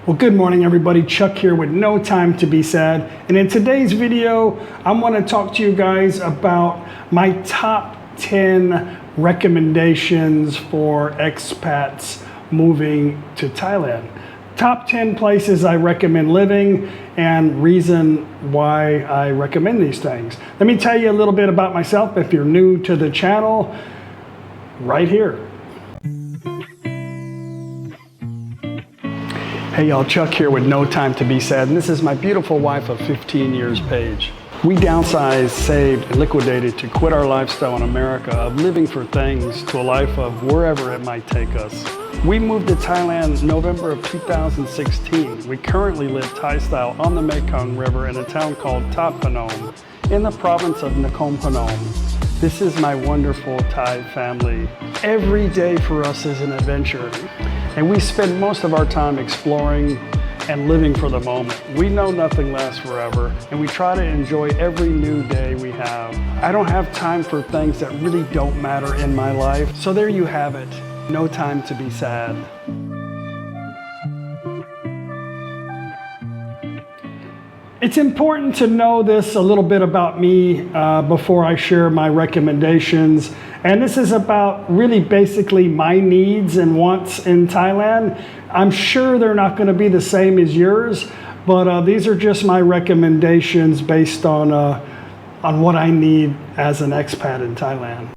Well, good morning everybody. Chuck here with No Time to Be Sad. And in today's video, I want to talk to you guys about my top 10 recommendations for expats moving to Thailand. Top 10 places I recommend living and reason why I recommend these things. Let me tell you a little bit about myself if you're new to the channel, right here. Hey y'all, Chuck here with No Time to Be Sad, and this is my beautiful wife of 15 years, Paige. We downsized, saved, and liquidated to quit our lifestyle in America of living for things to a life of wherever it might take us. We moved to Thailand November of 2016. We currently live Thai style on the Mekong River in a town called ThatPhanom in the province of NakhonPhanom. This is my wonderful Thai family. Every day for us is an adventure. And we spend most of our time exploring and living for the moment. We know nothing lasts forever, and we try to enjoy every new day we have. I don't have time for things that really don't matter in my life. So there you have it. No time to be sad. It's important to know this a little bit about me before I share my recommendations. And this is about really basically my needs and wants in Thailand. I'm sure they're not going to be the same as yours, but these are just my recommendations based on what I need as an expat in Thailand.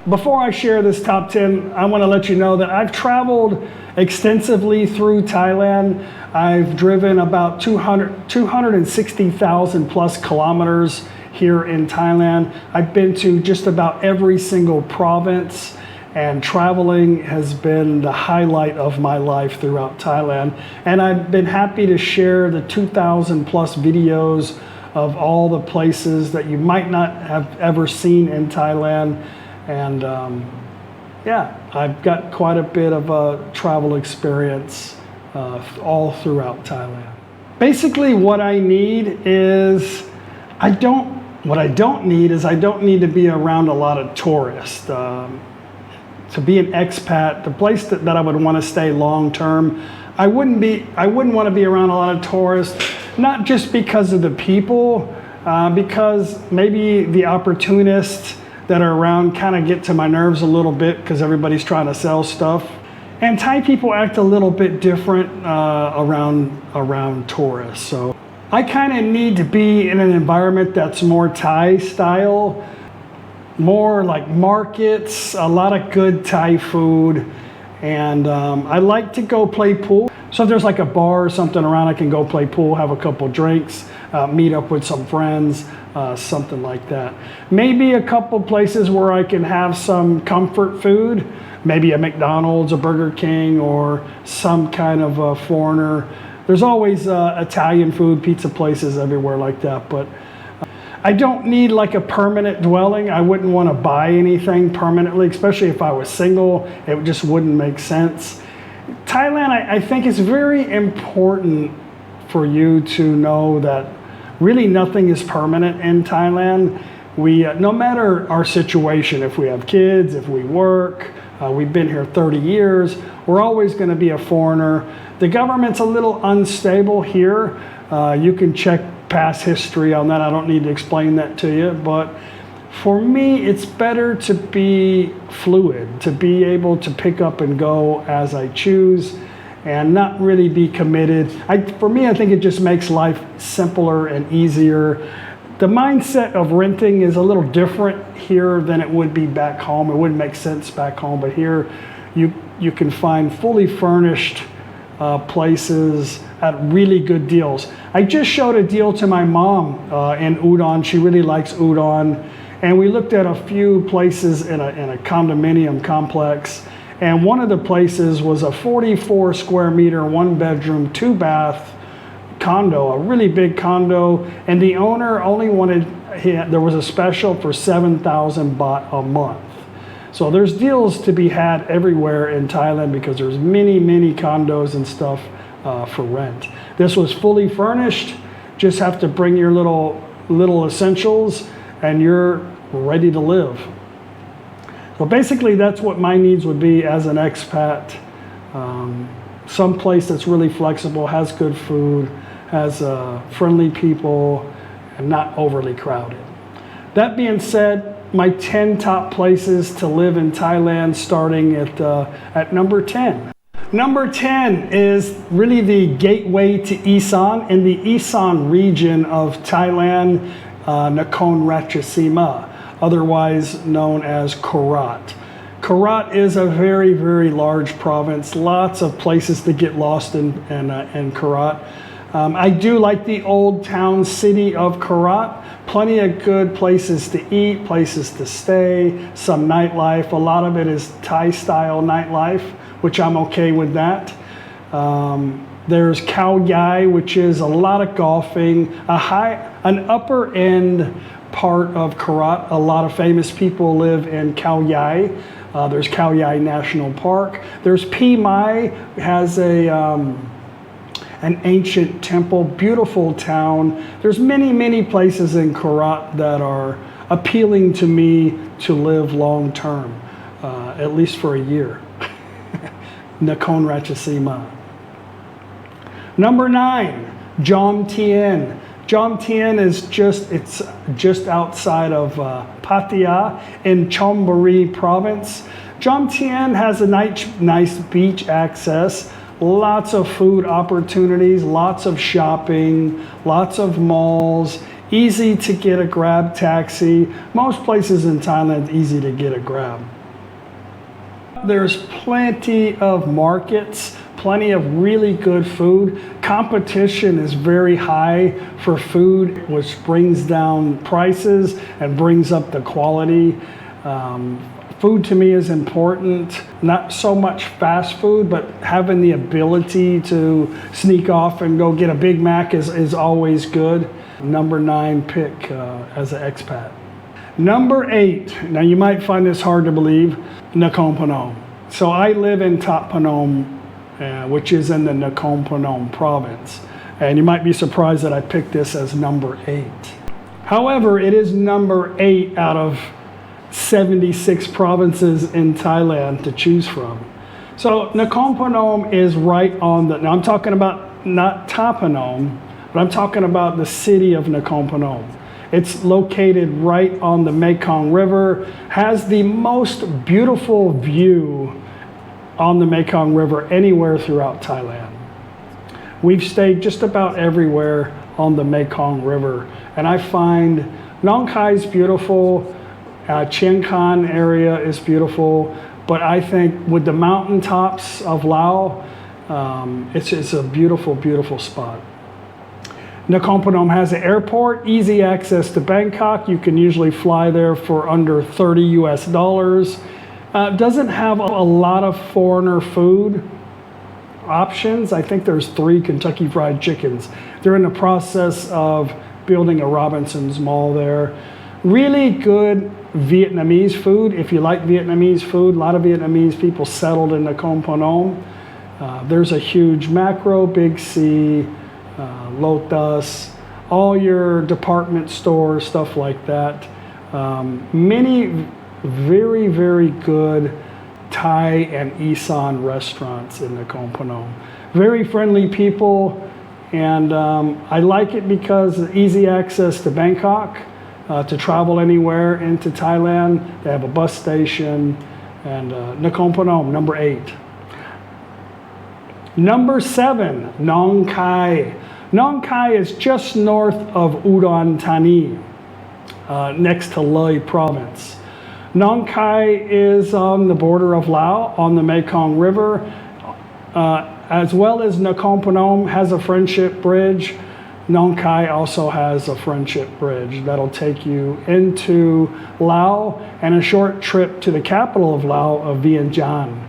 Before I share this top 10, I want to let you know that I've traveled extensively through Thailand. I've driven about 260,000 plus kilometers here in Thailand. I've been to just about every single province, and traveling has been the highlight of my life throughout Thailand. And I've been happy to share the 2,000 plus videos of all the places that you might not have ever seen in Thailand. And yeah, I've got quite a bit of a travel experience all throughout Thailand. Basically what I need is, I don't need to be around a lot of tourists. To be an expat, the place that I would want to stay long term, I wouldn't want to be around a lot of tourists, not just because of the people, because maybe the opportunists that are around kind of get to my nerves a little bit because everybody's trying to sell stuff. And Thai people act a little bit different around tourists. So I kind of need to be in an environment that's more Thai style, more like markets, a lot of good Thai food. And I like to go play pool. So if there's like a bar or something around, I can go play pool, have a couple drinks, meet up with some friends, something like that. Maybe a couple places where I can have some comfort food, maybe a McDonald's, a Burger King, or some kind of a foreigner. There's always Italian food, pizza places everywhere like that, but I don't need like a permanent dwelling. I wouldn't want to buy anything permanently, especially if I was single. It just wouldn't make sense. Thailand, I think it's very important for you to know that really nothing is permanent in Thailand. We, no matter our situation, if we have kids, if we work, we've been here 30 years, we're always going to be a foreigner. The government's a little unstable here. You can check past history on that. I don't need to explain that to you, but for me, it's better to be fluid, to be able to pick up and go as I choose and not really be committed. For me, I think it just makes life simpler and easier. The mindset of renting is a little different here than it would be back home. It wouldn't make sense back home, but here you can find fully furnished places at really good deals. I just showed a deal to my mom in Udon. She really likes Udon. And we looked at a few places in a condominium complex. And one of the places was a 44 square meter, 1 bedroom, 2 bath condo, a really big condo. And the owner only wanted, there was a special for 7,000 baht a month. So there's deals to be had everywhere in Thailand because there's many, many condos and stuff for rent. This was fully furnished. Just have to bring your little essentials and you're ready to live. So basically that's what my needs would be as an expat. some place that's really flexible, has good food, has friendly people, and not overly crowded. That being said, my 10 top places to live in Thailand, starting at number 10. Number 10 is really the gateway to Isan, in the Isan region of Thailand, NakhonPhanom, otherwise known as Karat. Karat is a very, very large province. Lots of places to get lost in Karat. I do like the old town city of Karat. Plenty of good places to eat, places to stay, some nightlife. A lot of it is Thai-style nightlife, which I'm okay with that. There's Khao Yai, which is a lot of golfing, an upper end part of Karat. A lot of famous people live in Khao Yai. There's Khao Yai National Park. There's Pi Mai, has an ancient temple, beautiful town. There's many, many places in Karat that are appealing to me to live long term, at least for a year. NakhonPhanom. Number 9, Tienne. Tienne is just outside of Pattaya in Chiang Rai province. Tienne has a nice beach access, lots of food opportunities, lots of shopping, lots of malls, easy to get a Grab taxi. Most places in Thailand, easy to get a Grab. There's plenty of markets, plenty of really good food. Competition is very high for food, which brings down prices and brings up the quality. Food to me is important, not so much fast food, but having the ability to sneak off and go get a Big Mac is always good. Number 9 pick as an expat. Number 8, now you might find this hard to believe, NakhonPhanom. So I live in ThatPhanom, which is in the NakhonPhanom province. And you might be surprised that I picked this as number 8. However, it is number 8 out of 76 provinces in Thailand to choose from. So NakhonPhanom is right on the, now I'm talking about not ThatPhanom, but I'm talking about the city of NakhonPhanom. It's located right on the Mekong River, has the most beautiful view on the Mekong River anywhere throughout Thailand. We've stayed just about everywhere on the Mekong River, and I find Nonkai is beautiful, Chiang Rai area is beautiful, but I think with the mountaintops of Laos, it's a beautiful, beautiful spot. NakhonPhanom has an airport, easy access to Bangkok. You can usually fly there for under $30 US. Doesn't have a lot of foreigner food options. I think there's 3 Kentucky Fried Chickens. They're in the process of building a Robinson's Mall there. Really good Vietnamese food. If you like Vietnamese food, a lot of Vietnamese people settled in NakhonPhanom. There's a huge Macro, Big C, Lotus, all your department stores, stuff like that. Many very, very good Thai and Isan restaurants in NakhonPhanom. Very friendly people, and I like it because easy access to Bangkok, to travel anywhere into Thailand. They have a bus station, and NakhonPhanom, number 8. Number 7, Nonkai. Nonkai is just north of Udon, Thani, next to Loi province. Nonkai is on the border of Laos, on the Mekong River, as well as NakhonPhanom has a friendship bridge. Nonkai also has a friendship bridge that'll take you into Laos and a short trip to the capital of Laos, of Vientiane.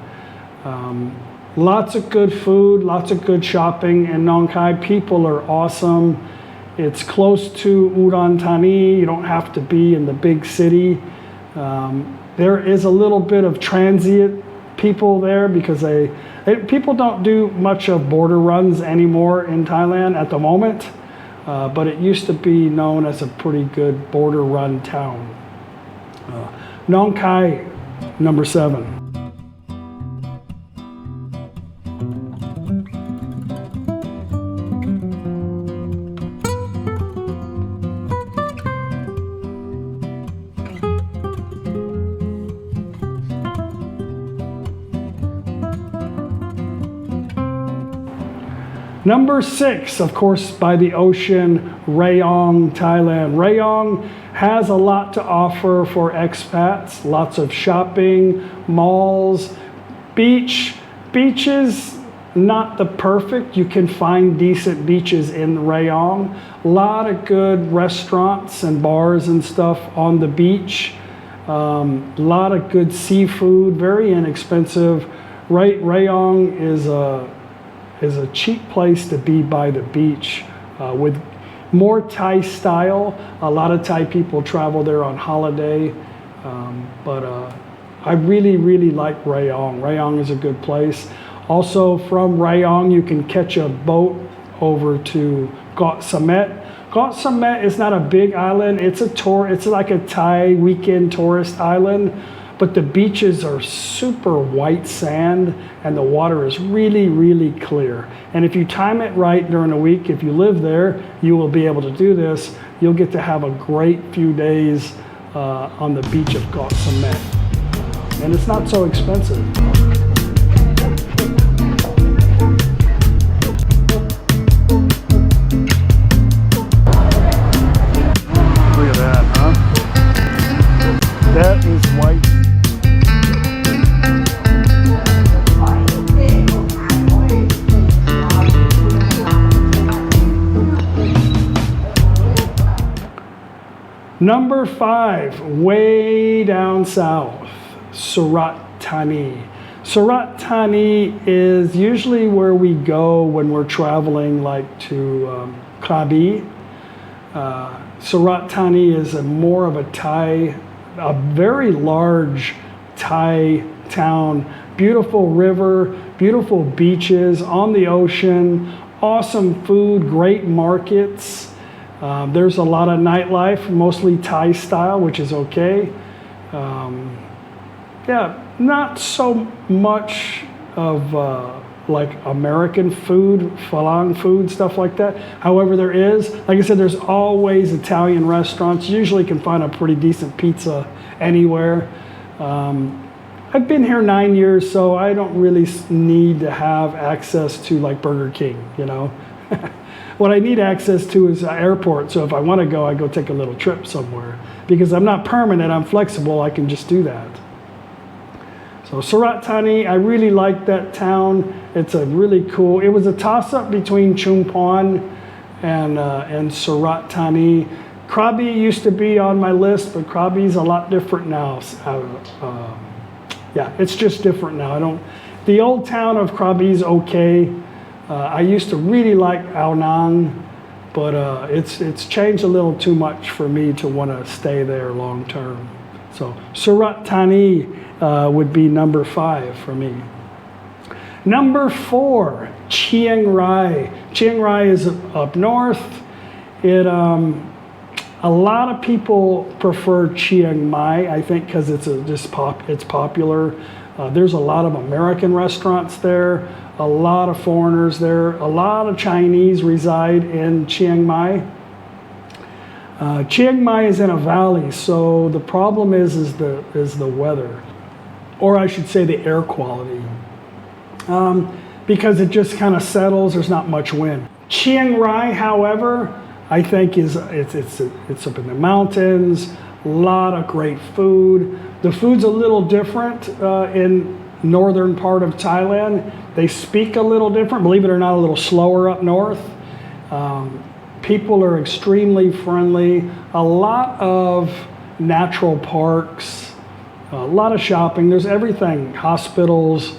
Lots of good food, lots of good shopping in Nonkai. People are awesome. It's close to Udon Thani. You don't have to be in the big city. There is a little bit of transient people there because people don't do much of border runs anymore in Thailand at the moment, but it used to be known as a pretty good border run town. Nonkai, number 7. Number 6, of course, by the ocean, Rayong, Thailand. Rayong has a lot to offer for expats, lots of shopping, malls, beaches, not the perfect. You can find decent beaches in Rayong. A lot of good restaurants and bars and stuff on the beach. A lot of good seafood, very inexpensive. Rayong is a cheap place to be by the beach with more Thai style. A lot of Thai people travel there on holiday, but I really like Rayong. Rayong is a good place. Also from Rayong, you can catch a boat over to Got Samet. Got Samet is not a big island. It's like a Thai weekend tourist island, but the beaches are super white sand and the water is really clear. And if you time it right during the week, if you live there, you will be able to do this. You'll get to have a great few days on the beach of Got Samet. And it's not so expensive. Look at that, huh? That is white. Number 5, way down south, Surat, Thani. Surat, Thani is usually where we go when we're traveling like to Krabi. Surat, Thani is more of a very large Thai town. Beautiful river, beautiful beaches on the ocean, awesome food, great markets. There's a lot of nightlife, mostly Thai style, which is okay. Not so much of like American food, Falang food, stuff like that. However, there is, like I said, there's always Italian restaurants. You usually can find a pretty decent pizza anywhere. I've been here 9 years, so I don't really need to have access to like Burger King, you know. What I need access to is an airport. So if I want to go, I go take a little trip somewhere. Because I'm not permanent, I'm flexible, I can just do that. So Surat Thani, I really like that town. It's a really cool, it was a toss-up between Chumphon and Surat Thani. Krabi used to be on my list, but Krabi's a lot different now. It's just different now. The old town of Krabi's okay. I used to really like Ao Nang, but it's changed a little too much for me to want to stay there long term. So Surat Thani would be number 5 for me. Number 4, Chiang Rai. Chiang Rai is up north. A lot of people prefer Chiang Mai, I think, because it's popular. There's a lot of American restaurants there, a lot of foreigners there, a lot of Chinese reside in Chiang Mai. Chiang Mai is in a valley, so the problem is the weather, or I should say the air quality, because it just kind of settles. There's not much wind. Chiang Rai, however, I think it's up in the mountains. A lot of great food. The food's a little different in northern part of Thailand. They speak a little different, believe it or not, a little slower up north. People are extremely friendly. A lot of natural parks, a lot of shopping. There's everything, hospitals,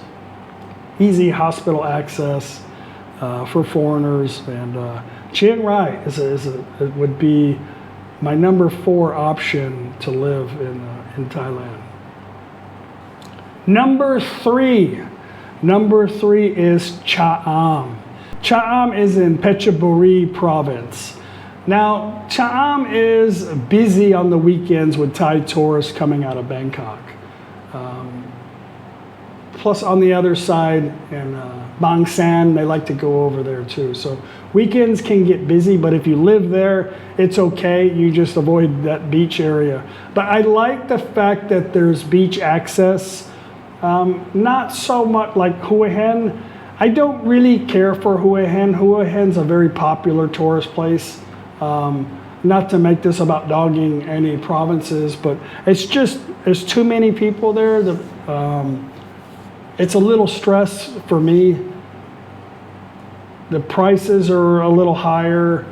easy hospital access for foreigners. And Chiang Rai it would be my number 4 option to live in Thailand. Number 3 is Chaam. Chaam is in Phetchaburi province. Now, Chaam is busy on the weekends with Thai tourists coming out of Bangkok. Plus on the other side in Bang San, they like to go over there too. So weekends can get busy, but if you live there, it's okay. You just avoid that beach area. But I like the fact that there's beach access. Not so much like Hue Hen. I don't really care for Hua Hin. Hua Hin's a very popular tourist place. Not to make this about dogging any provinces, but it's just, there's too many people there. It's a little stress for me. The prices are a little higher.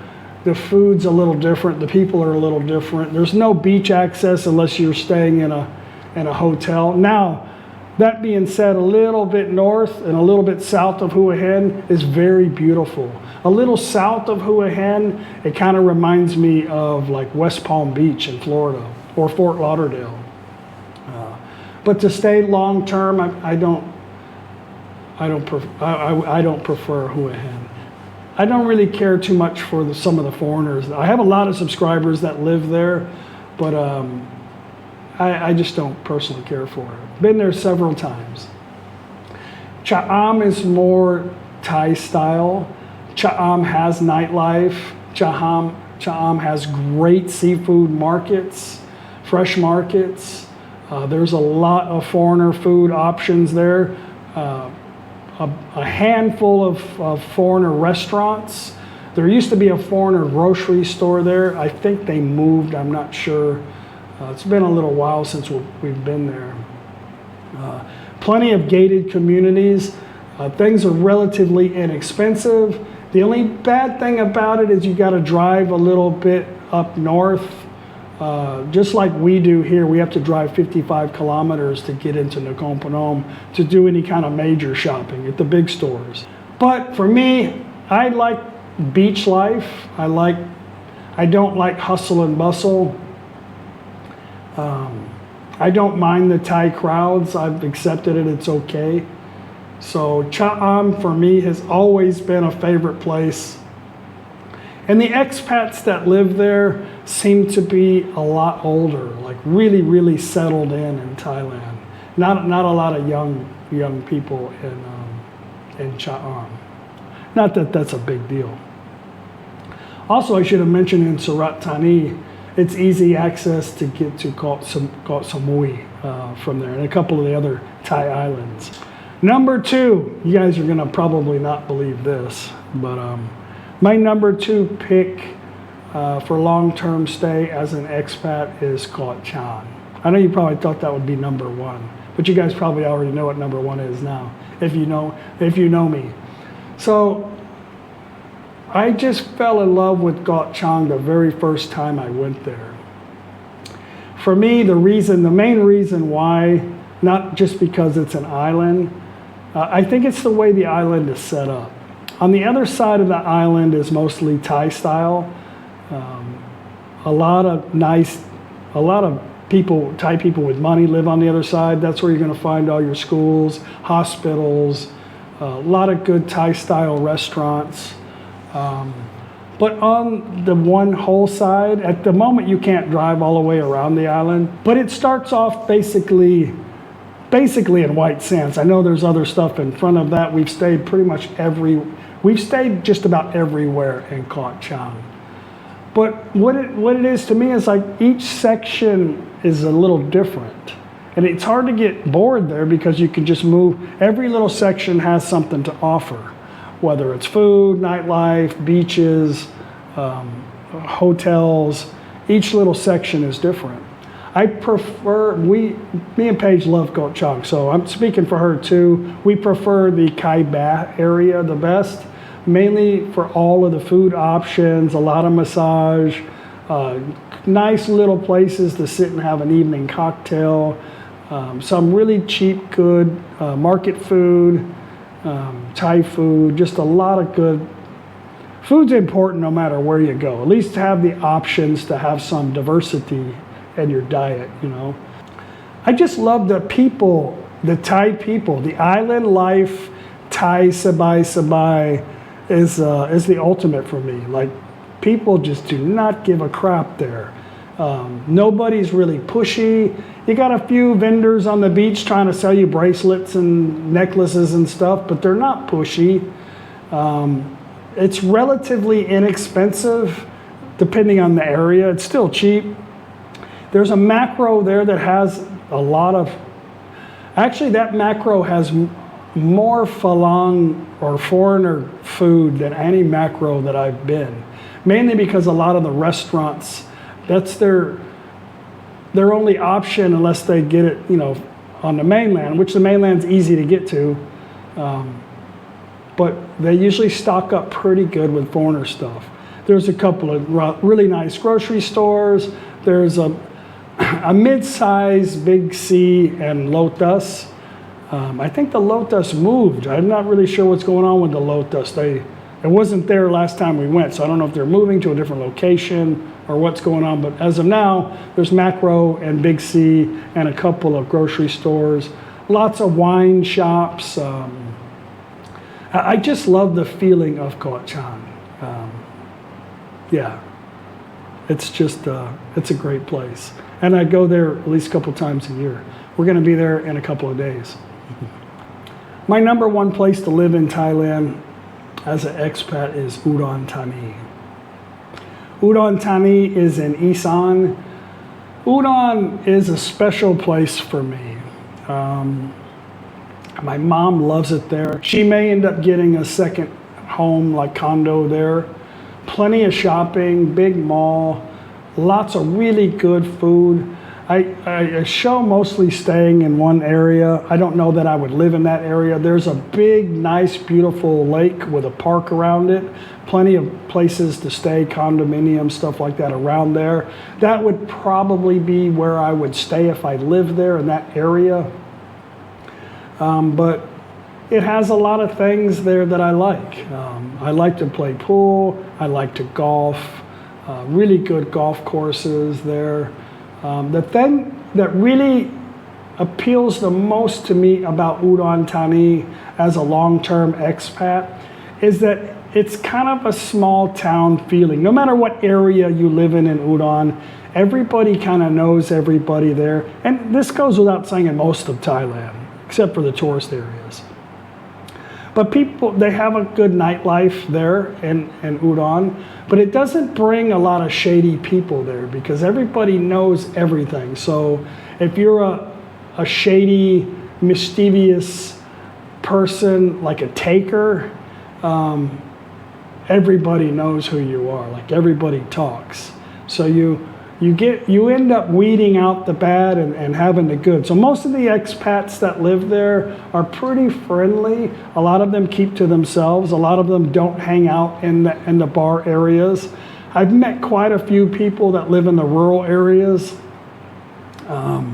The food's a little different. The people are a little different. There's no beach access unless you're staying in a hotel. Now, that being said, a little bit north and a little bit south of Hua Hin is very beautiful. A little south of Hua Hin, it kind of reminds me of like West Palm Beach in Florida or Fort Lauderdale. But to stay long term, I don't prefer Hua Hin. I don't really care too much for some of the foreigners. I have a lot of subscribers that live there, but I just don't personally care for it. Been there several times. Chaam is more Thai style. Chaam has nightlife. Chaam has great seafood markets, fresh markets. There's a lot of foreigner food options there. A handful of foreigner restaurants. There used to be a foreigner grocery store there. I think they moved, I'm not sure. It's been a little while since we've been there. Plenty of gated communities. Things are relatively inexpensive. The only bad thing about it is you got to drive a little bit up north. Just like we do here, we have to drive 55 kilometers to get into NakhonPhanom to do any kind of major shopping at the big stores. But for me, I like beach life. I don't like hustle and bustle. I don't mind the Thai crowds. I've accepted it, it's okay. So Chaam for me has always been a favorite place. And the expats that live there seem to be a lot older, like really, really settled in Thailand. Not a lot of young people in Chaam. Not that that's a big deal. Also, I should have mentioned in Surat, Thani, it's easy access to get to Koh Samui from there, and a couple of the other Thai islands. Number 2, you guys are gonna probably not believe this, but my number 2 pick for long-term stay as an expat is Koh Chaam. I know you probably thought that would be number 1, but you guys probably already know what number 1 is now, if you know me. So I just fell in love with Koh Chaam the very first time I went there. For me, the main reason why, not just because it's an island, I think it's the way the island is set up. On the other side of the island is mostly Thai style. A lot of people, Thai people with money live on the other side. That's where you're gonna find all your schools, hospitals, a lot of good Thai style restaurants. But on the one whole side, at the moment you can't drive all the way around the island, but it starts off basically in white sands. I know there's other stuff in front of that. We've stayed just about everywhere in Koh Chaam. But what it is to me is like each section is a little different. And it's hard to get bored there because you can just move. Every little section has something to offer, whether it's food, nightlife, beaches, hotels. Each little section is different. I prefer, me and Paige love Koh Chaam, so I'm speaking for her too. We prefer the Kai Ba area the best, mainly for all of the food options, a lot of massage, nice little places to sit and have an evening cocktail, some really cheap, good market food, Thai food, just a lot of good. Food's important no matter where you go, at least to have the options to have some diversity in your diet, you know. I just love the people, the Thai people, the island life. Thai sabai is the ultimate for me. Like, people just do not give a crap there. Nobody's really pushy. You got a few vendors on the beach trying to sell you bracelets and necklaces and stuff, but they're not pushy. It's relatively inexpensive depending on the area. It's still cheap. There's a macro there that has a lot of, actually that macro has more Falang or foreigner food than any macro that I've been. Mainly because a lot of the restaurants, that's their only option unless they get it, you know, on the mainland, which the mainland's easy to get to. But they usually stock up pretty good with foreigner stuff. There's a couple of really nice grocery stores. There's a mid-size Big C and Lotus. I think the Lotus moved. I'm not really sure what's going on with the Lotus. It wasn't there last time we went, so I don't know if they're moving to a different location or what's going on. But as of now, there's Macro and Big C and a couple of grocery stores. Lots of wine shops. I just love the feeling of Koh Chang. Yeah, it's just, it's a great place. And I go there at least a couple times a year. We're gonna be there in a couple of days. My number one place to live in Thailand as an expat is Udon Thani. Udon Thani is in Isan. Udon is a special place for me. My mom loves it there. She may end up getting a second home, like condo there. Plenty of shopping, big mall, lots of really good food. I show mostly staying in one area. I don't know that I would live in that area. There's a big, nice, beautiful lake with a park around it. Plenty of places to stay, condominium, stuff like that around there. That would probably be where I would stay if I lived there in that area. But it has a lot of things there that I like. I like to play pool. I like to golf. Really good golf courses there. The thing that really appeals the most to me about Udon Thani as a long-term expat is that it's kind of a small town feeling. No matter what area you live in Udon, everybody kind of knows everybody there. And this goes without saying in most of Thailand, except for the tourist areas. But people, they have a good nightlife there in Udon, but it doesn't bring a lot of shady people there because everybody knows everything. So if you're a shady, mischievous person, like a taker, everybody knows who you are. Like everybody talks. So you end up weeding out the bad and having the good. So most of the expats that live there are pretty friendly. A lot of them keep to themselves. A lot of them don't hang out in the bar areas. I've met quite a few people that live in the rural areas. I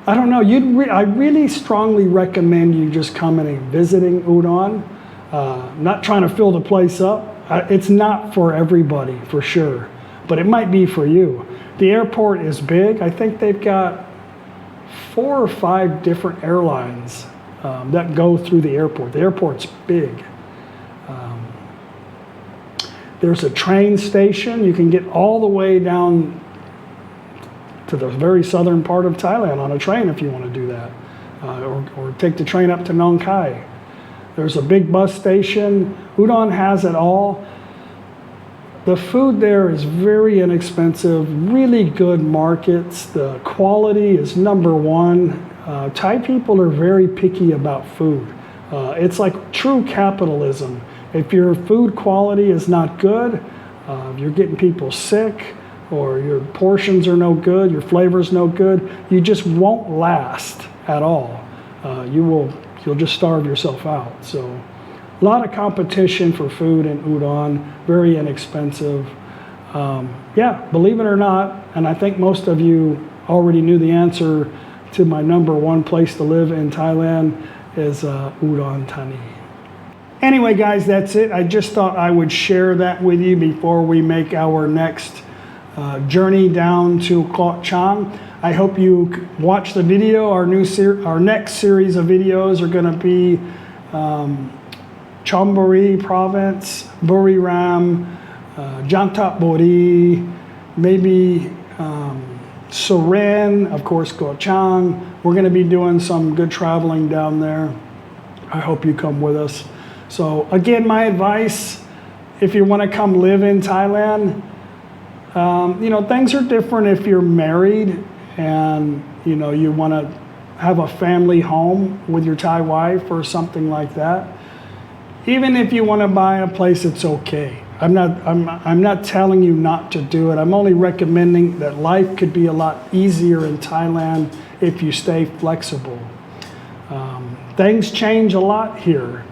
don't know. I really strongly recommend you just coming and visiting Udon. Not trying to fill the place up. It's not for everybody, for sure. But it might be for you. The airport is big. I think they've got 4 or 5 different airlines that go through the airport. The airport's big. There's a train station. You can get all the way down to the very southern part of Thailand on a train if you want to do that. Or take the train up to Nonkai. There's a big bus station. Udon has it all. The food there is very inexpensive, really good markets. The quality is number one. Thai people are very picky about food. It's like true capitalism. If your food quality is not good, you're getting people sick, or your portions are no good, your flavor's no good, you just won't last at all. You'll just starve yourself out. So a lot of competition for food in Udon, very inexpensive. Yeah, believe it or not, and I think most of you already knew the answer to my number one place to live in Thailand is Udon Thani. Anyway, guys, that's it. I just thought I would share that with you before we make our next journey down to Koh Chang. I hope you watch the video. Our next series of videos are going to be Chonburi province, Buriram, Jantapuri, maybe Surat, of course, Koh Chang. We're going to be doing some good traveling down there. I hope you come with us. So again, my advice, if you want to come live in Thailand, things are different if you're married and, you want to have a family home with your Thai wife or something like that. Even if you want to buy a place, it's okay. I'm not telling you not to do it. I'm only recommending that life could be a lot easier in Thailand if you stay flexible. Things change a lot here.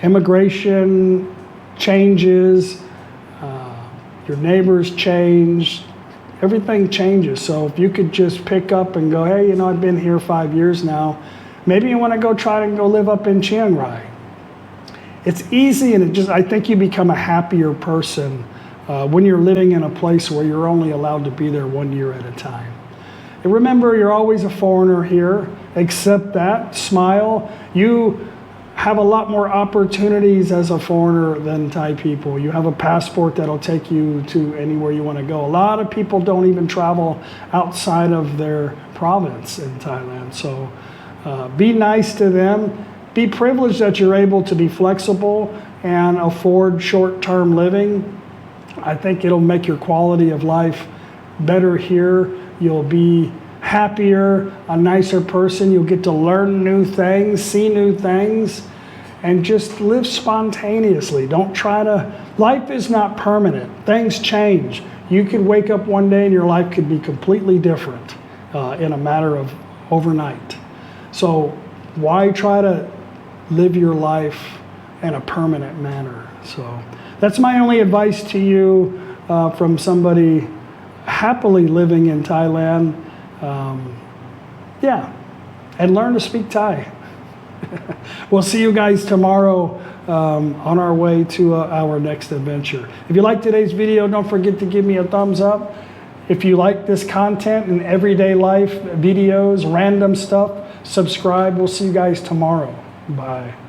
Immigration changes, your neighbors change, everything changes. So if you could just pick up and go, hey, you know, I've been here 5 years now. Maybe you want to go try to go live up in Chiang Rai. It's easy, and I think you become a happier person when you're living in a place where you're only allowed to be there 1 year at a time. And remember, you're always a foreigner here. Accept that, smile. You have a lot more opportunities as a foreigner than Thai people. You have a passport that'll take you to anywhere you want to go. A lot of people don't even travel outside of their province in Thailand. So be nice to them. Be privileged that you're able to be flexible and afford short-term living. I think it'll make your quality of life better here. You'll be happier, a nicer person. You'll get to learn new things, see new things, and just live spontaneously. Don't try to, life is not permanent. Things change. You could wake up one day and your life could be completely different in a matter of overnight. So why try to live your life in a permanent manner? So that's my only advice to you from somebody happily living in Thailand. Yeah, and learn to speak Thai. We'll see you guys tomorrow on our way to our next adventure. If you liked today's video, don't forget to give me a thumbs up. If you like this content and everyday life videos, random stuff, subscribe. We'll see you guys tomorrow. Bye.